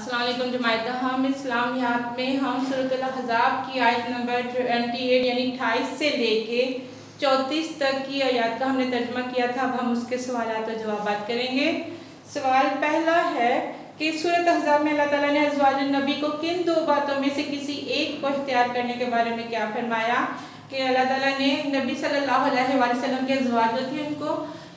अस्सलाम वालेकुम जमात। हम इस्लामियात में हम सूरत अल-अहज़ाब की आयत नंबर 28 यानी 28 से लेके 34 तक की आयत का हमने तर्जुमा किया था। अब हम उसके सवालात और जवाबात करेंगे। सवाल पहला है कि सूरत अहज़ाब में अल्लाह ताला ने अज़वाजुन नबी को किन दो बातों में से किसी एक को इख्तियार करने के बारे में क्या फरमाया कि अल्लाह ताला ने नबी सल्लल्लाहु अलैहि वसल्लम के अज़वाज जो थे उनको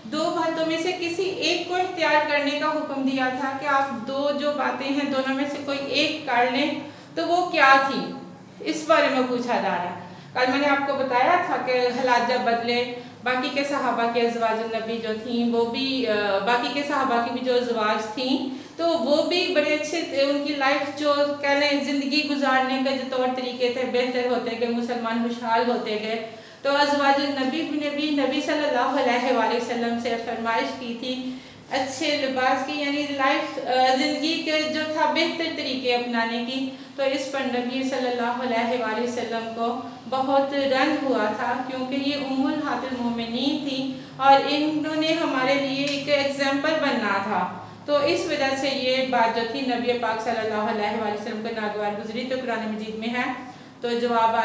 दो बातों में से किसी एक को इख्तियार करने का हुक्म दिया था कि आप दो जो बातें हैं दोनों में से कोई एक कर लें, तो वो क्या थी, इस बारे में पूछा जा रहा है। कल मैंने आपको बताया था कि हालात जब बदले, बाकी के सहाबा के अज़वाजुन नबी जो थी वो भी बाकी के सहाबा की भी जो अज़वाज थी तो वो भी बड़े अच्छे थे। उनकी लाइफ जो कह लें ज़िंदगी गुजारने के जो तौर तरीके थे बेहतर होते गए, मुसलमान खुशहाल होते गए। तो अज़वाजुन नबी ने भी नबी सल्लल्लाहु अलैहि वसल्लम से फरमाइश की थी अच्छे लिबास की, यानी लाइफ ज़िंदगी के जो था बेहतर तरीके अपनाने की। तो इस पर नबी सल्लल्लाहु अलैहि वसल्लम को बहुत रंज हुआ था क्योंकि ये उम्मुल हातिल मोमिनीन थी और इन्होंने हमारे लिए एक एग्जाम्पल बनना था। तो इस वजह से ये बात जो थी नबी पाक सल्लल्लाहु अलैहि वसल्लम को नागवार गुजरी। तो कुरान मजीद में है, तो जवाब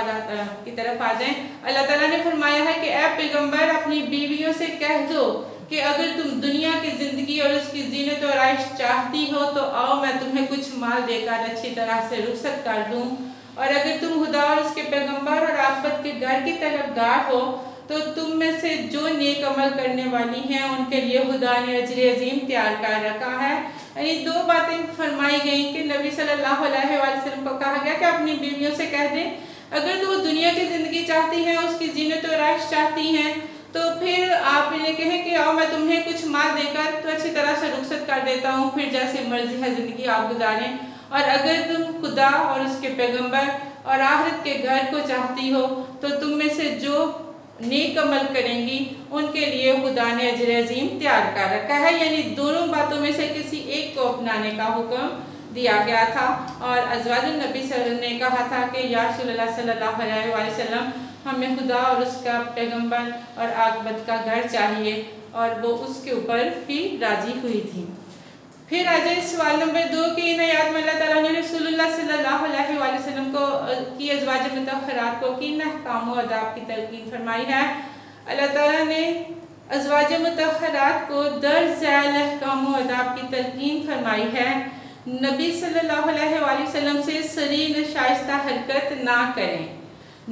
की तरफ आ जाएं। अल्लाह ताला ने फरमाया है कि ए पैगंबर अपनी बीवियों से कह दो कि अगर तुम दुनिया की ज़िंदगी और उसकी जीनत और आयश चाहती हो तो आओ मैं तुम्हें कुछ माल देकर अच्छी तरह से रुखसत कर दूँ, और अगर तुम खुदा और उसके पैगंबर और आखिरत के घर की तलबगार हो तो तुम में से जो नेक अमल करने वाली हैं उनके लिए खुदा ने अजर अजीम तैयार कर रखा है। यानी दो बातें फरमाई गई कि नबी सल्लल्लाहु अलैहि वसल्लम को कहा गया कि अपनी बीवियों से कह दें अगर तो वो दुनिया की ज़िंदगी चाहती हैं, उसकी जीनत और आयश चाहती हैं, तो फिर आप इन्हें कहें कि आओ मैं तुम्हें कुछ माल देकर तो अच्छी तरह से रुखसत कर देता हूँ, फिर जैसे मर्जी है ज़िंदगी आप गुजारें। और अगर तुम खुदा और उसके पैगंबर और आखिरत के घर को चाहती हो तो तुम में से जो नेक अमल करेंगी उनके लिए खुदा ने अजर अजीम तैयार कर रखा है। यानी दोनों बातों में से किसी एक को अपनाने का हुक्म दिया गया था। और अज़वाजुन नबी ने कहा था कि या रसूलल्लाह सल्लल्लाहु अलैहि वसल्लम हमें खुदा और उसका पैगंबर और आक़िबत का घर चाहिए, और वो उसके ऊपर भी राजी हुई थी। फिर आ जाए सवाल नंबर 2 की इन आयत में अल्लाह ताला ने रसूलुल्लाह सल्लल्लाहु अलैहि वसल्लम को की अज़वाज मुतहहरात को किन अहकाम व आदाब की तलकीन फरमाई है। अल्लाह ताला ने अज़वाज मुतहहरात को दर्ज झैल अहकाम व आदाब की तलकीन फरमाई है। नबी सल्लल्लाहु अलैहि वसल्लम से सरी शाइस्ता हरकत ना करें,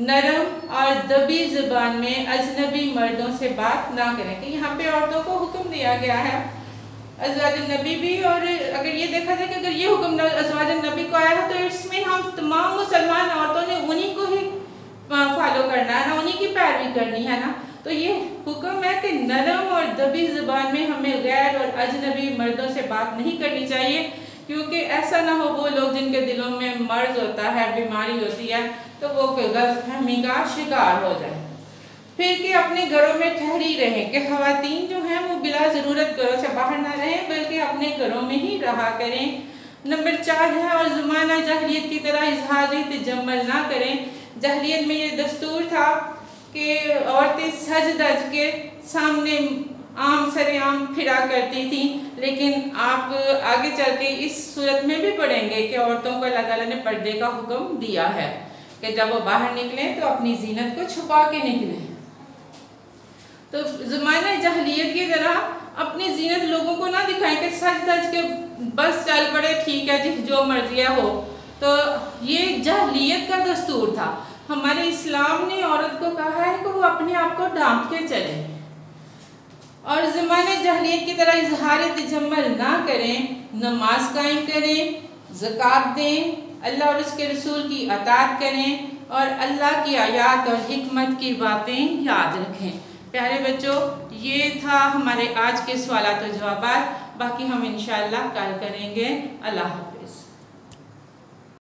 नरम और दबी ज़ुबान में अजनबी मर्दों से बात ना करें। कि यहाँ पे औरतों को हुक्म दिया गया है, अज़वाजुन नबी भी। और अगर ये देखा जाए कि अगर ये हुक्म अज़वाजुन नबी को आया है तो इसमें हम तमाम मुसलमान औरतों ने उन्हीं को ही फॉलो करना है ना, उन्हीं की पैरवी करनी है ना। तो ये हुक्म है कि नरम और दबी ज़ुबान में हमें गैर और अजनबी मर्दों से बात नहीं करनी चाहिए, क्योंकि ऐसा ना हो वो लोग जिनके दिलों में मर्ज होता है, बीमारी होती है, तो वो गलतफहमी का शिकार हो जाए। फिर कि अपने घरों में ठहरी रहें, कि ख़वातीन जो हैं वो बिला ज़रूरत घरों से बाहर ना रहें बल्कि अपने घरों में ही रहा करें। नंबर 4 है और ज़माना जहलियत की तरह इजहारी तजम्मुल ना करें। जहलियत में ये दस्तूर था कि औरतें सज धज के सामने आम सरेआम फिरा करती थी, लेकिन आप आगे चल के इस सूरत में भी पढ़ेंगे कि औरतों को अल्लाह ताला ने पर्दे का हुक्म दिया है कि जब वो बाहर निकलें तो अपनी जीनत को छुपा के निकलें। तो ज़माने जहलियत की तरह अपनी जीनत लोगों को ना दिखाएं कि सज धज के बस चल पड़े, ठीक है जी जो मर्जी हो। तो ये जहलियत का दस्तूर था। हमारे इस्लाम ने औरत को कहा है कि वो अपने आप को ढांप के चले और ज़माने जहलियत की तरह इजहार तजम्मुल ना करें, नमाज कायम करें, ज़कात दें, अल्लाह और उसके रसूल की अताअत करें और अल्लाह की आयात और हिकमत की बातें याद रखें। प्यारे बच्चों, ये था हमारे आज के सवालात और जवाबात। बाकी हम इंशाअल्लाह कल करेंगे। अल्लाह हाफ़िज़।